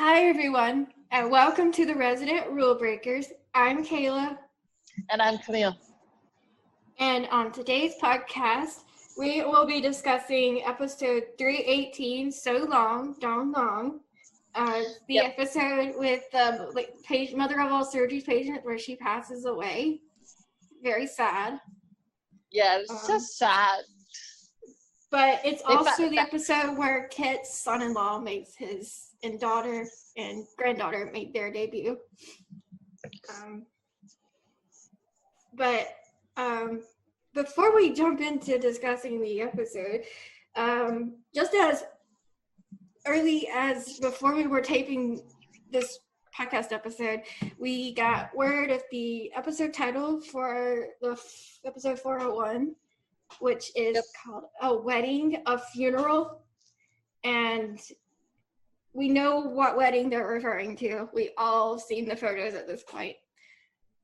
Hi, everyone, and welcome to the Resident Rulebreakers. I'm Kayla. And I'm Camille. And on today's podcast, we will be discussing episode 318, So Long, Don Long. The episode with the mother of all surgery patient where she passes away. Very sad. Yeah, it's just sad. But it's also the episode where Kit's son-in-law makes his daughter and granddaughter made their debut. Before we jump into discussing the episode, just as early as before we were taping this podcast episode, we got word of the episode title for the episode 401, which is called A Wedding, a Funeral. And we know what wedding they're referring to. We all seen the photos at this point.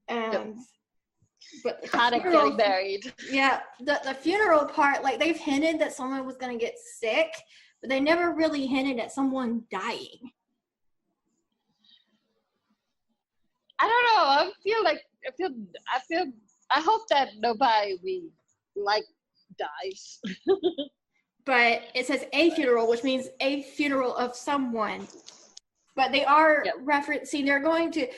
But how to get married. Yeah, the funeral part, like they've hinted that someone was going to get sick, but they never really hinted at someone dying. I don't know. I hope that nobody we like dies. But it says a funeral, which means a funeral of someone. But they are referencing, they're going to,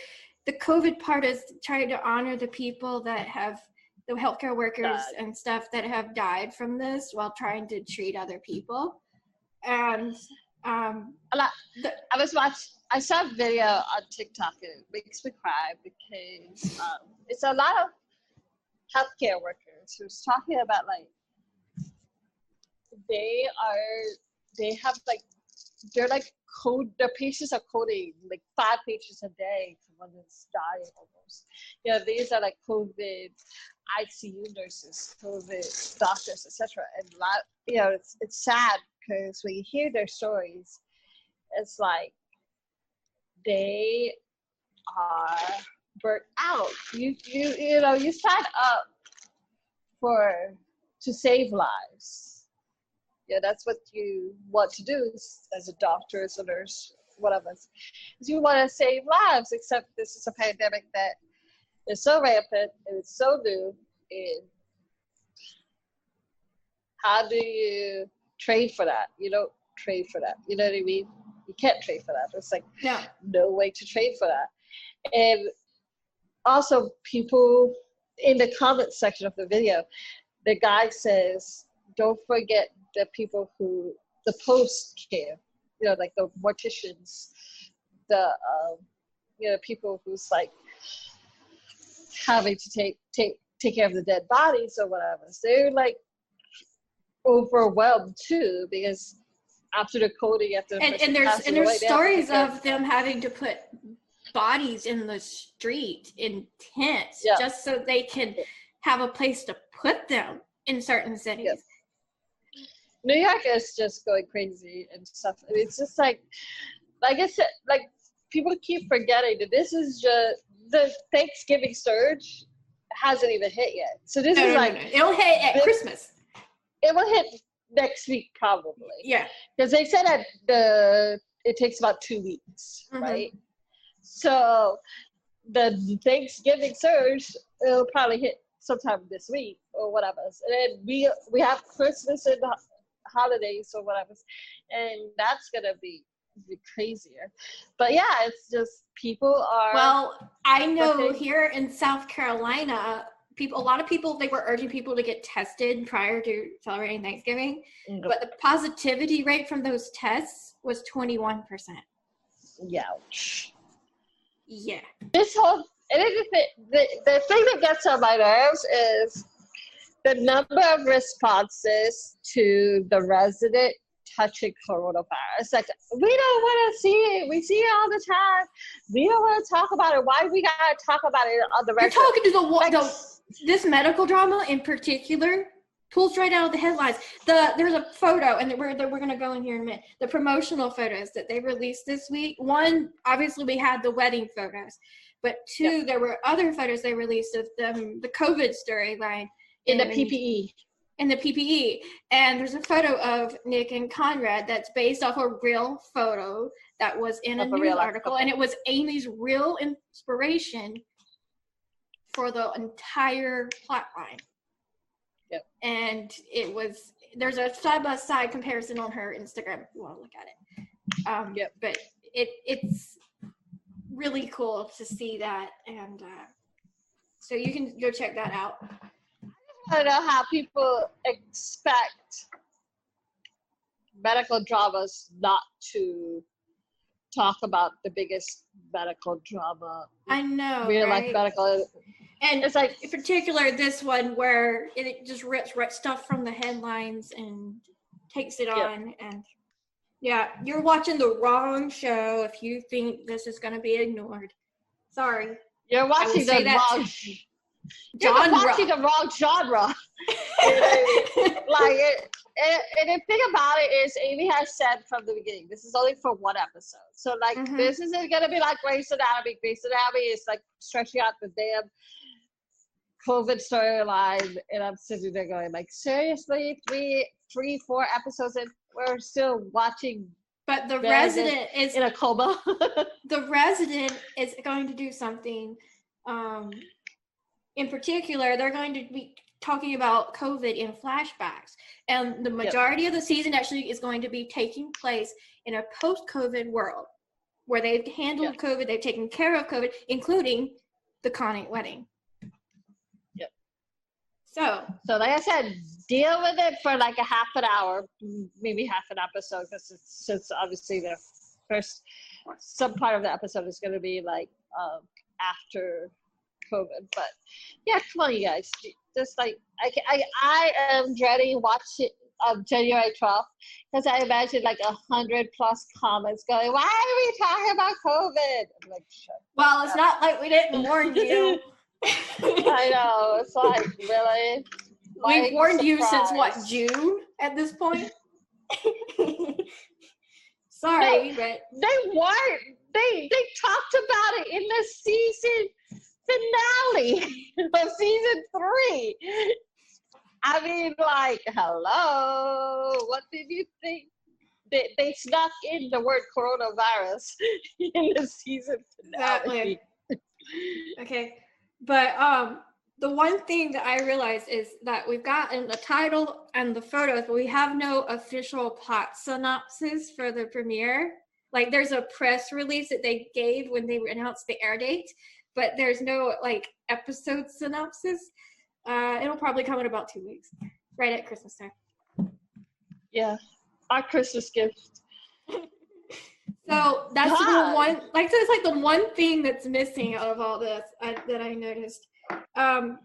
the COVID part is trying to honor the people that have, the healthcare workers and stuff that have died from this while trying to treat other people. And I saw a video on TikTok and it makes me cry because it's a lot of healthcare workers who's talking about their patients are coding 5 patients a day when it's dying almost. These are COVID ICU nurses, COVID doctors, etc. And it's sad because when you hear their stories, it's like they are burnt out. You sign up to save lives. Yeah, that's what you want to do as a doctor, as a nurse, whatever. Is you want to save lives, except this is a pandemic that is so rampant and it's so new. And how do you trade for that? You don't trade for that. You know what I mean? You can't trade for that. There's no way to trade for that. And also people in the comment section of the video, the guy says, don't forget the people the post-care, the morticians, the people who's having to take care of the dead bodies or whatever. So they're overwhelmed too, because after the coding, and there's stories of them having to put bodies in the street in tents just so they can have a place to put them in certain cities. Yes. New York is just going crazy and stuff. It's just like I said, people keep forgetting that this is just the Thanksgiving surge hasn't even hit yet. So this is it'll hit at Christmas. It will hit next week probably. Yeah, because they said that it takes about 2 weeks, right? So the Thanksgiving surge it'll probably hit sometime this week or whatever. And then we have Christmas and holidays or whatever, and that's gonna be crazier. But yeah, it's just people are. Well, I know here in South Carolina, a lot of people, they were urging people to get tested prior to celebrating Thanksgiving, but the positivity rate from those tests was 21%. Ouch. Yeah. This whole the thing that gets on my nerves is the number of responses to the resident touching coronavirus. We don't want to see it. We see it all the time. We don't want to talk about it. Why we gotta talk about it on the record? You're talking to this medical drama in particular pulls right out of the headlines. There's a photo, and we're going to go in here in a minute. The promotional photos that they released this week. One, obviously, we had the wedding photos, but two, there were other photos they released of them, the COVID storyline. In the PPE. in the PPE. And there's a photo of Nick and Conrad that's based off a real photo that was in a news article. And it was Amy's real inspiration for the entire plot line. Yep. And there's a side-by-side comparison on her Instagram if you want to look at it. Yep. But it's really cool to see that. And so you can go check that out. I don't know how people expect medical dramas not to talk about the biggest medical drama. I know, real right? life medical. And it's like, in particular, this one where it just rips stuff from the headlines and takes it on. And yeah, you're watching the wrong show if you think this is going to be ignored. Sorry. You're watching the wrong genre. You're watching the wrong genre. Like, and the thing about it is, Amy has said from the beginning, this is only for one episode. So, like, this isn't going to be like Grey's Anatomy. Grey's Anatomy is, like, stretching out the damn COVID storyline. And I'm sitting there going, like, seriously? 4 episodes in, we're still watching. But the resident is in a coma. The resident is going to do something. In particular, they're going to be talking about COVID in flashbacks. And the majority of the season actually is going to be taking place in a post-COVID world where they've handled COVID, they've taken care of COVID, including the Connie wedding. Yep. So like I said, deal with it for like a half an hour, maybe half an episode, because since obviously the first, some part of the episode is going to be like after COVID. But yeah, come on, you guys. Just like I am dreading watching January 12th, because I imagine like 100+ comments going, "Why are we talking about COVID?" I'm like, shut well, it's not like we didn't warn you. I know. It's like, really? We've warned you since what, June at this point? Sorry, but they weren't. They talked about it in the season finale of season 3. I mean, like, hello, what did you think? They snuck in the word coronavirus in the season finale. Exactly. Okay, but the one thing that I realized is that we've gotten the title and the photos, but we have no official plot synopsis for the premiere. Like, there's a press release that they gave when they announced the air date, but there's no like episode synopsis. It'll probably come in about 2 weeks, right at Christmas time. Yeah, our Christmas gift. So that's the one. Like, so it's like the one thing that's missing out of all this that I noticed. But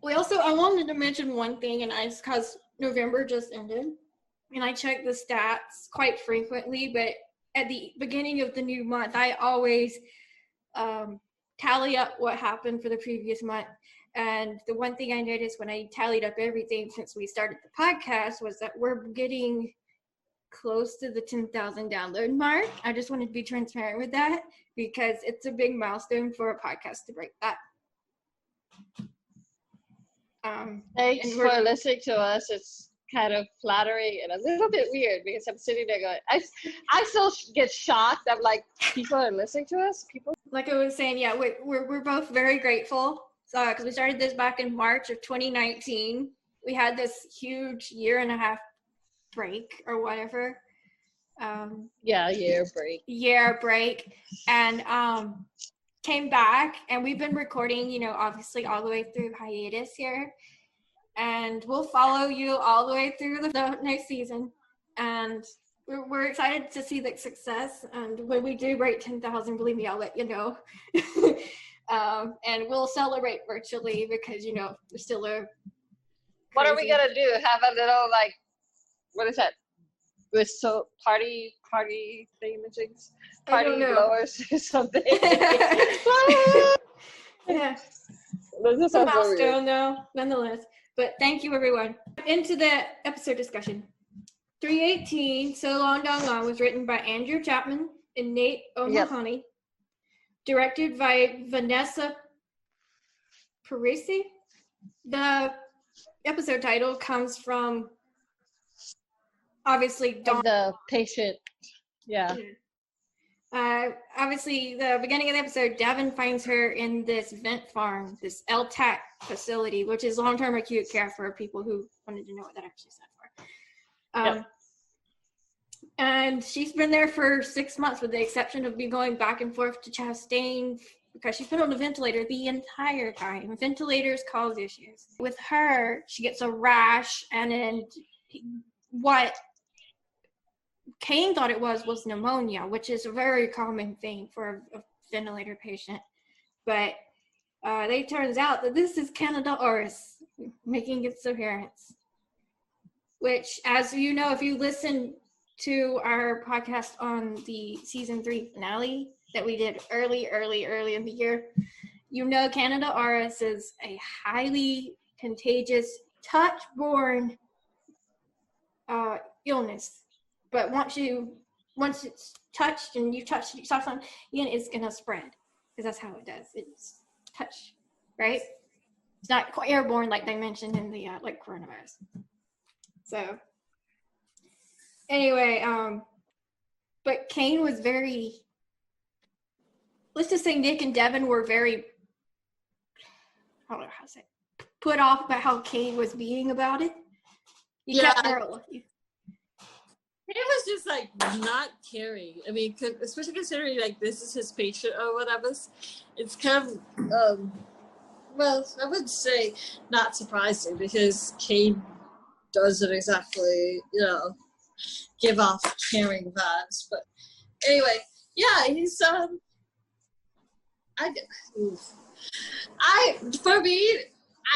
I wanted to mention one thing, and it's because November just ended, and I check the stats quite frequently. But at the beginning of the new month, I always tally up what happened for the previous month. And the one thing I noticed when I tallied up everything since we started the podcast was that we're getting close to the 10,000 download mark. I just wanted to be transparent with that because it's a big milestone for a podcast to break that. Thanks for listening to us. It's kind of flattering and a little bit weird because I'm sitting there going, I still get shocked. I'm like, people are listening to us? People, like I was saying, yeah, we're both very grateful. So, because we started this back in March of 2019. We had this huge 1.5 break or whatever. Year break. And came back, and we've been recording, obviously all the way through hiatus here. And we'll follow you all the way through the next season. And we're excited to see the success. And when we do break 10,000, believe me, I'll let you know. And we'll celebrate virtually because, we're still a What are we going to do? Have a little, like, what is that? With party thingamajiggies? Party blowers or something? Yeah. It's a milestone, though, nonetheless. But thank you, everyone. Into the episode discussion. 318, So Long Dong Long, was written by Andrew Chapman and Nate O'Mahony. Yep. Directed by Vanessa Parise. The episode title comes from obviously Dawn. The patient. Yeah. Obviously, the beginning of the episode, Devin finds her in this vent farm, this LTAC facility, which is long-term acute care for people who wanted to know what that actually stood for. Yep. And she's been there for 6 months, with the exception of me going back and forth to Chastain because she's been on the ventilator the entire time. Ventilators cause issues. With her, she gets a rash, and then what Cain thought it was pneumonia, which is a very common thing for a ventilator patient. But it turns out that this is Candida auris making its appearance, which, as you know, if you listen to our podcast on the season 3 finale that we did early in the year, you know Candida auris is a highly contagious, touch-borne illness. But once it's touched and you touch something, it's gonna spread, because that's how it does. It's touch, right? It's not airborne like they mentioned in the like coronavirus. So anyway, but Cain was very. Let's just say Nick and Devin were very. I don't know how to say it, put off about how Cain was being about it. He kept her alive. It was just like not caring. I mean, especially considering like this is his patient or whatever. It's kind of, well, I would say not surprising, because Cain doesn't exactly, give off caring vibes. But anyway, yeah, he's for me,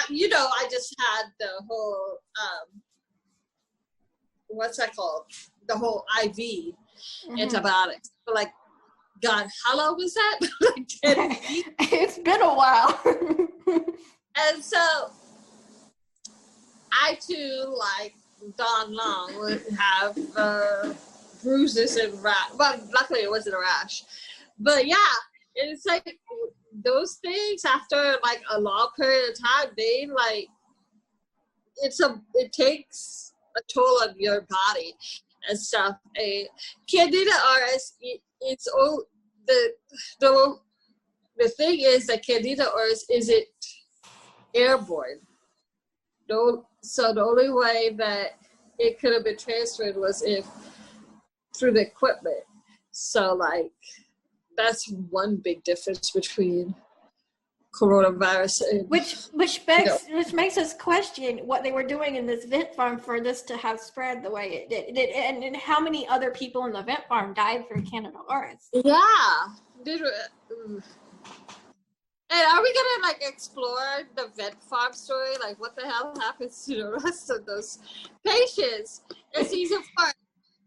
I just had the whole what's that called? The whole IV antibiotics. But like, God, how long was that? Like 10 weeks? It's been a while. And so I too, like Don Long, would have bruises and rash. Well, luckily it wasn't a rash. But yeah, it's like those things after like a long period of time, they like it takes a toll on your body and stuff. Candida auris, it's all the thing is that Candida auris isn't airborne. So the only way that it could have been transferred was if through the equipment. So like that's one big difference between coronavirus and which makes us question what they were doing in this vent farm for this to have spread the way it did. And how many other people in the vent farm died from Candida auris. Yeah. And are we gonna like explore the vent farm story? Like, what the hell happens to the rest of those patients in season 4?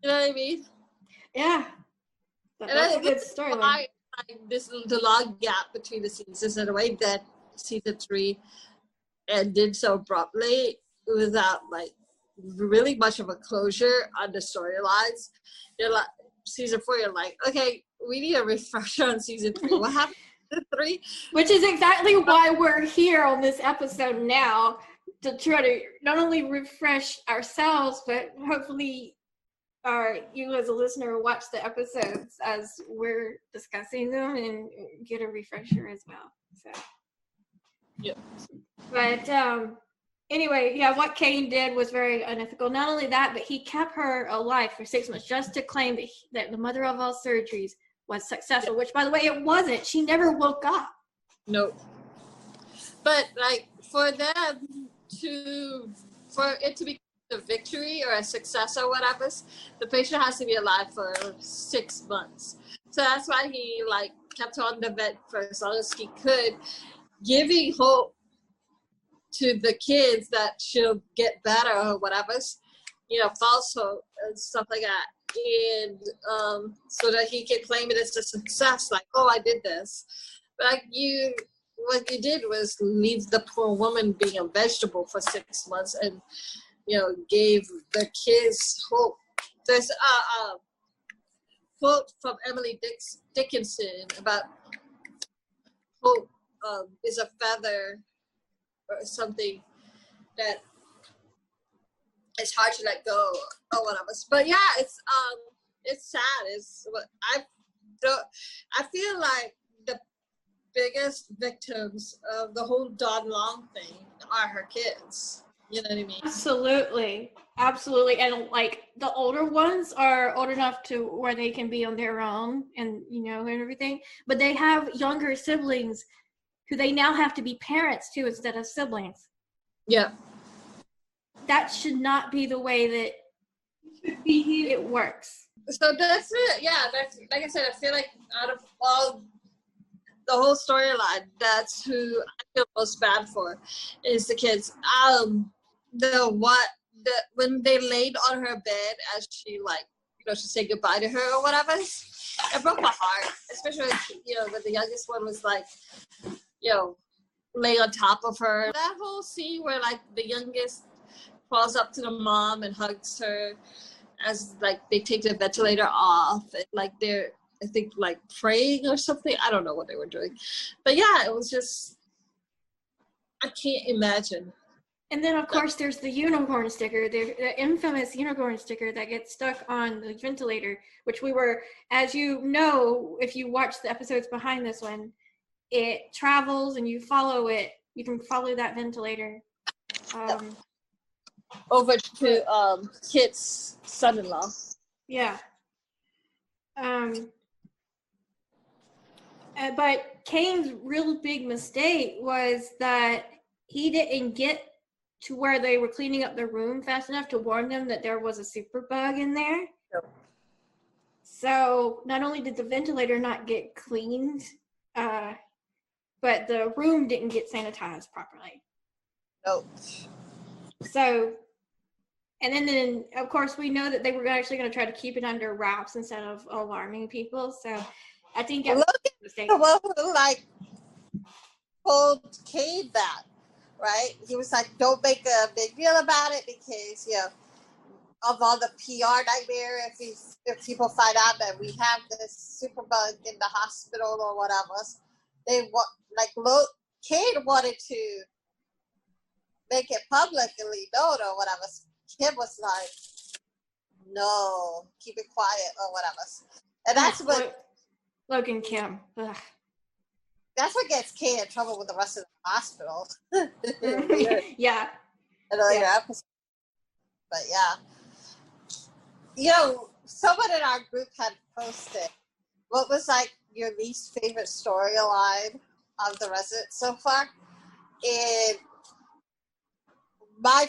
You know what I mean? Yeah, that's a good storyline. Like the long gap between the seasons, and the way that season 3 ended so abruptly without like really much of a closure on the storylines. You're like, season 4, you're like, okay, we need a refresher on season 3. What happened to 3? Which is exactly why we're here on this episode now, to try to not only refresh ourselves, but hopefully you as a listener watch the episodes as we're discussing them and get a refresher as well. So yeah. But anyway, yeah, what Cain did was very unethical. Not only that, but he kept her alive for 6 months just to claim that the mother of all surgeries was successful, which, by the way, it wasn't. She never woke up. Nope. But like for it to be a victory or a success or whatever, the patient has to be alive for 6 months. So that's why he like kept on the vent for as long as he could, giving hope to the kids that she'll get better or whatever, false hope and stuff like that. And so that he can claim it as a success, like, oh, I did this. But like what you did was leave the poor woman being a vegetable for 6 months and gave the kids hope. There's a quote from Emily Dickinson about hope is a feather or something that it's hard to let go or whatever. But yeah, it's sad. It's what I feel like the biggest victims of the whole Don Long thing are her kids. You know what I mean? Absolutely. And like the older ones are old enough to where they can be on their own and, you know, and everything. But they have younger siblings who they now have to be parents to instead of siblings. Yeah. That should not be the way that it works. So that's it. Yeah, that's, like I said, I feel like out of all the whole storyline, that's who I feel most bad for, is the kids. When they laid on her bed as she, like, you know, she said goodbye to her or whatever, it broke my heart. Especially, you know, when the youngest one was like, you know, lay on top of her. That whole scene where, like, the youngest crawls up to the mom and hugs her as, like, they take the ventilator off, and, like, they're, I think, like, praying or something. I don't know what they were doing. But yeah, it was just, I can't imagine. And then, of course, there's the unicorn sticker, the infamous unicorn sticker that gets stuck on the ventilator, which we were, as you know, if you watch the episodes behind this one, it travels and you follow it. You can follow that ventilator. Over to Kit's son-in-law. Yeah. But Cain's real big mistake was that he didn't get to where they were cleaning up the room fast enough to warn them that there was a superbug in there. Yep. So not only did the ventilator not get cleaned, but the room didn't get sanitized properly. Nope. So, and then of course we know that they were actually going to try to keep it under wraps instead of alarming people. So I think it was a mistake. Well, like, told Cain that, right? He was like, don't make a big deal about it because, you know, of all the PR nightmare, if people find out that we have this superbug in the hospital or whatever, Cain wanted to make it publicly known or whatever. Kim was like, no, keep it quiet or whatever. And that's what Logan Kim. Ugh. That's what gets Cain in trouble with the rest of the hospital. Yeah. Episode. But yeah. You know, someone in our group had posted, what was like your least favorite storyline of the resident so far? And my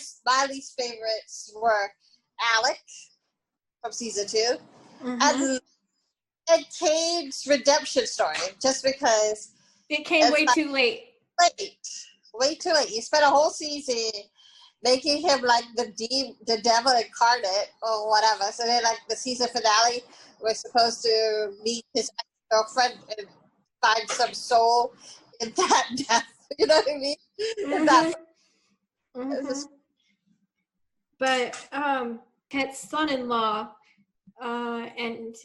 least favorites were Alec from season 2, and Cain's redemption story, just because it came way too late. Way too late. You spent a whole season making him like the devil incarnate or whatever. So then, like, the season finale, we're supposed to meet his ex-girlfriend and find some soul in that death. You know what I mean? But Pet's son-in-law and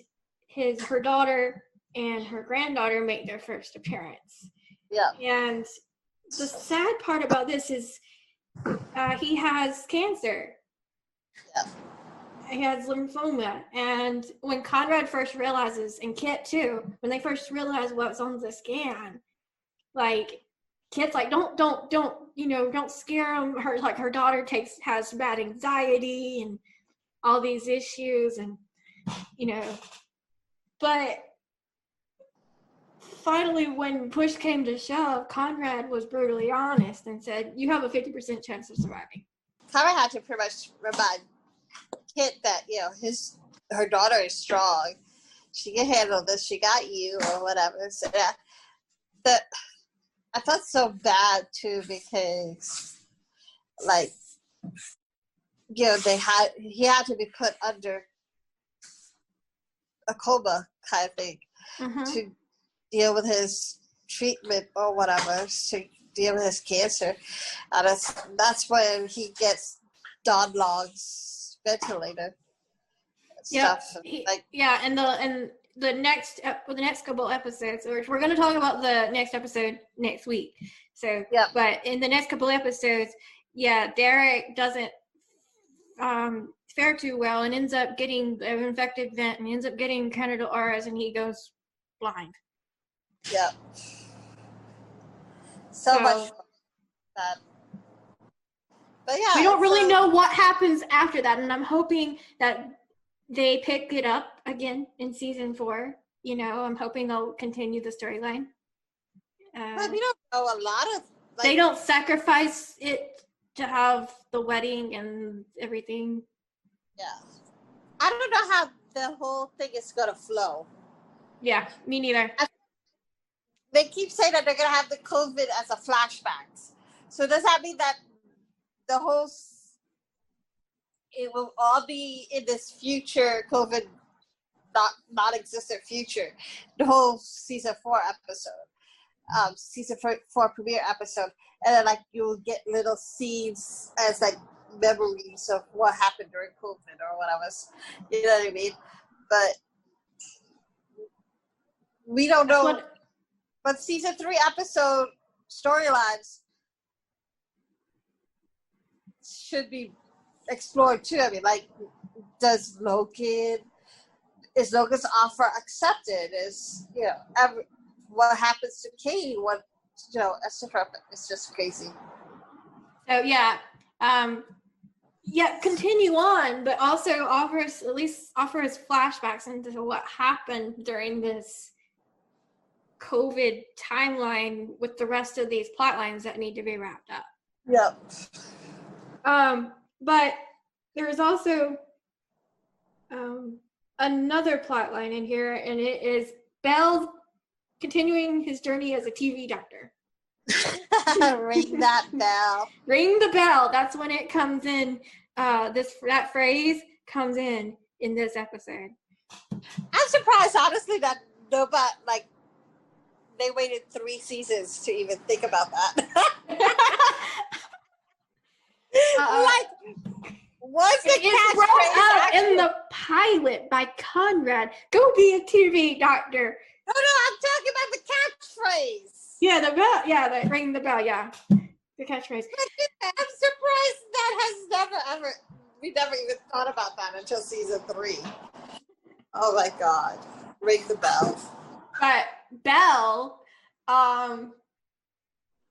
her daughter and her granddaughter make their first appearance. Yeah. And the sad part about this is he has cancer. Yeah. He has lymphoma. And when Conrad first realizes, and Kit too, when they first realize what's on the scan, like, Kit's like, don't scare him. Her daughter has bad anxiety and all these issues, and but finally, when push came to shove, Conrad was brutally honest and said, you have a 50% chance of surviving. Conrad had to pretty much remind Kit that, her daughter is strong. She can handle this. She got you or whatever. So I felt so bad too because, like, he had to be put under a coma kind of thing to deal with his treatment or whatever, to deal with his cancer. And that's when he gets Don Long's ventilator stuff. And the next couple episodes, or we're going to talk about the next episode next week. So, but in the next couple episodes, Derek doesn't fare too well and ends up getting an infected vent and ends up getting Candida auris and he goes blind. Yeah. So much that. But yeah, we don't really know what happens after that, and I'm hoping that they pick it up again in season 4. You know, I'm hoping they'll continue the storyline. But we don't know a lot of. They don't sacrifice it to have the wedding and everything. Yeah, I don't know how the whole thing is gonna flow. Yeah, me neither. They keep saying that they're gonna have the COVID as a flashbacks. So does that mean that the whole it will all be in this future COVID non-existent future? The whole season 4 episode, season 4 premiere episode, and then like you'll get little scenes as like memories of what happened during COVID or what I was, you know what I mean? But we don't know. But season 3 episode storylines should be explored too. I mean, like, is Logan's offer accepted? Is, you know, what happens to Cain? What, you know, etc. It's just crazy. So continue on, but also offer us flashbacks into what happened during this COVID timeline with the rest of these plot lines that need to be wrapped up. Yep. But there's also another plot line in here, and it is Bell continuing his journey as a TV doctor. Ring that bell. Ring the bell. That's when it comes in. That phrase comes in this episode. I'm surprised, honestly, that nobody, like, they waited 3 seasons to even think about that. Like, what's the catchphrase in the pilot by Conrad? Go be a TV doctor. No, I'm talking about the catchphrase. Yeah, the bell. Yeah, the ring the bell. Yeah, the catchphrase. I'm surprised that we never even thought about that until season 3. Oh my God, ring the bell. But Bell,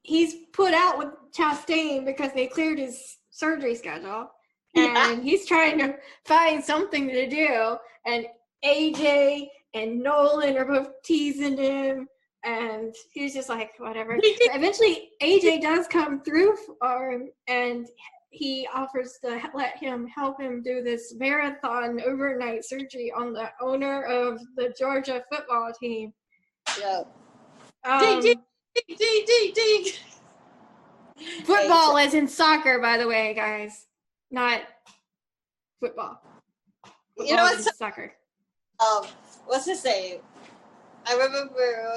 he's put out with Chastain because they cleared his surgery schedule, and he's trying to find something to do. And AJ and Nolan are both teasing him, and he's just like, whatever. Eventually, AJ does come through for him, and he offers to let him help him do this marathon overnight surgery on the owner of the Georgia football team. Yeah. Ding, ding, ding, ding, ding. Football is in soccer, by the way, guys. Not football. Football, you know what's soccer? What's his name? I remember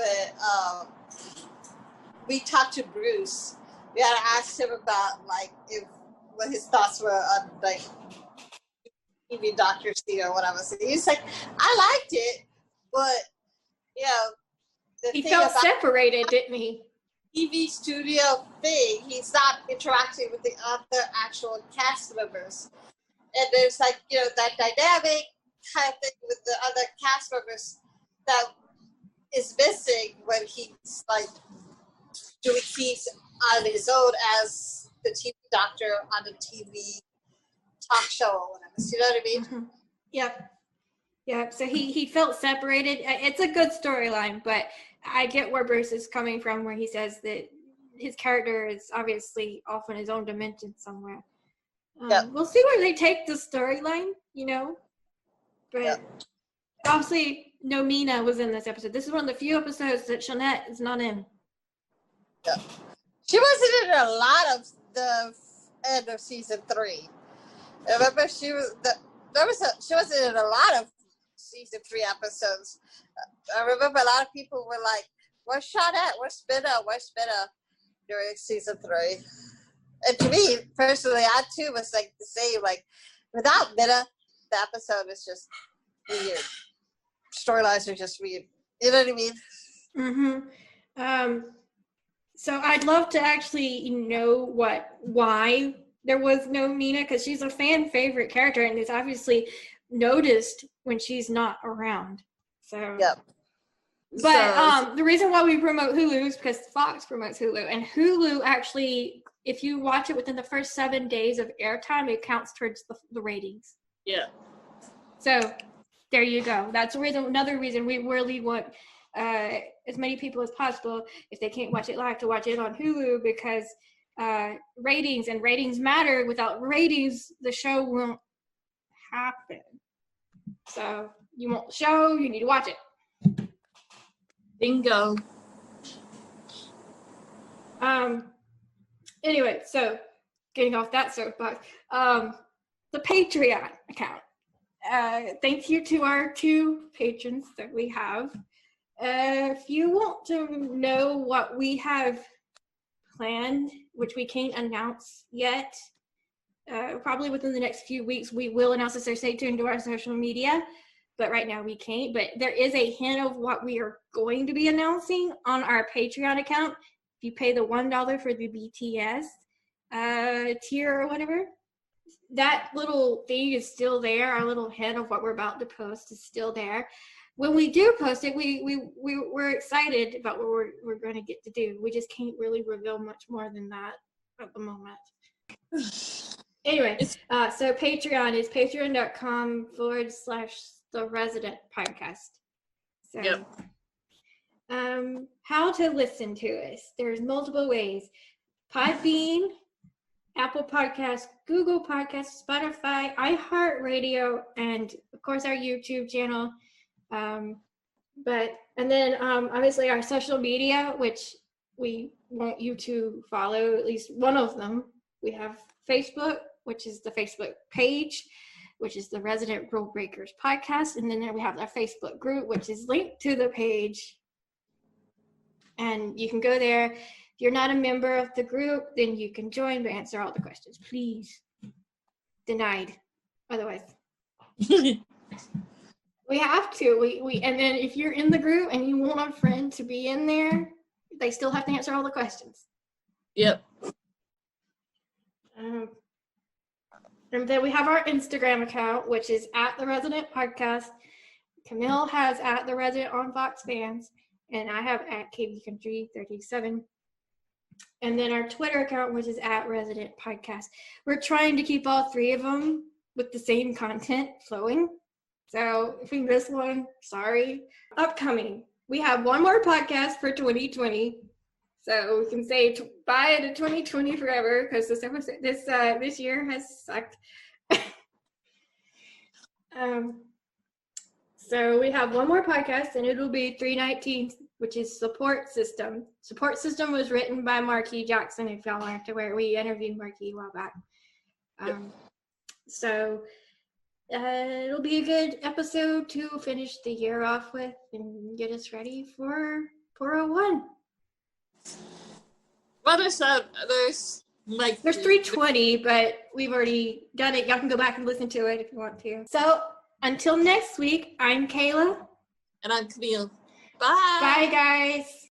we talked to Bruce. We had to ask him about what his thoughts were on like TV Doctor C or whatever. So he's like, I liked it, but you know, he felt separated, didn't he? TV studio thing. He's not interacting with the other actual cast members, and there's like, you know, that dynamic kind of thing with the other cast members that is missing when he's like doing scenes on his own as the TV doctor on the TV talk show or whatever. You know what I mean? Mm-hmm. Yep. Yeah, so he felt separated. It's a good storyline, but I get where Bruce is coming from, where he says that his character is obviously off in his own dimension somewhere. We'll see where they take the storyline, you know. But obviously, no Mina was in this episode. This is one of the few episodes that Shonette is not in. Yeah. She wasn't in a lot of the end of season 3. Remember, she wasn't in a lot of season 3 episodes. I remember a lot of people were like, "Where's Shonette? Where's Spinner? Where's Spinner?" during season 3. And to me, personally, I too was like the same. Like, without Minna, the episode is just weird. Storylines are just weird. You know what I mean? Mm-hmm. So I'd love to actually know why there was no Nina, because she's a fan favorite character and is obviously noticed when she's not around. So Yep. But the reason why we promote Hulu is because Fox promotes Hulu, and Hulu actually, if you watch it within the first 7 days of airtime, it counts towards the ratings. Yeah. So there you go. That's another reason we really want as many people as possible, if they can't watch it live, to watch it on Hulu, because ratings matter. Without ratings, the show won't happen. So you want the show, you need to watch it. Bingo. Anyway, so getting off that soapbox, the Patreon account. Thank you to our 2 patrons that we have. If you want to know what we have planned, which we can't announce yet, probably within the next few weeks we will announce it, so stay tuned to our social media. But right now we can't. But there is a hint of what we are going to be announcing on our Patreon account. If you pay the $1 for the BTS tier or whatever, that little thing is still there. Our little hint of what we're about to post is still there. When we do post it, we're excited about what we're going to get to do. We just can't really reveal much more than that at the moment. Anyway, so Patreon is patreon.com/The Resident Podcast. So, yep. How to listen to us? There's multiple ways: Podbean, Apple Podcasts, Google Podcasts, Spotify, iHeartRadio, and of course our YouTube channel. And then obviously our social media, which we want you to follow, at least one of them. We have Facebook, which is the Facebook page, which is the Resident Rulebreakers podcast. And then we have our Facebook group, which is linked to the page. And you can go there. If you're not a member of the group, then you can join to answer all the questions. Please. Denied. Otherwise. We have to. We and then if you're in the group and you want a friend to be in there, they still have to answer all the questions. Yep. And then we have our Instagram account, which is @The_Resident Podcast. Camille has @The_Resident on Fox Fans, and I have @KBCountry37. And then our Twitter account, which is @Resident Podcast. We're trying to keep all 3 of them with the same content flowing. So if we miss one, sorry. Upcoming, we have one more podcast for 2020. So we can say bye to 2020 forever, because this year has sucked. So we have one more podcast, and it'll be 319, which is Support System. Support System was written by Marquis Jackson, if y'all aren't aware. We interviewed Marquis a while back. So it'll be a good episode to finish the year off with and get us ready for 401. Well, there's 320, but we've already done it. Y'all can go back and listen to it if you want to. So until next week, I'm Kayla. And I'm Camille. Bye. Bye, guys.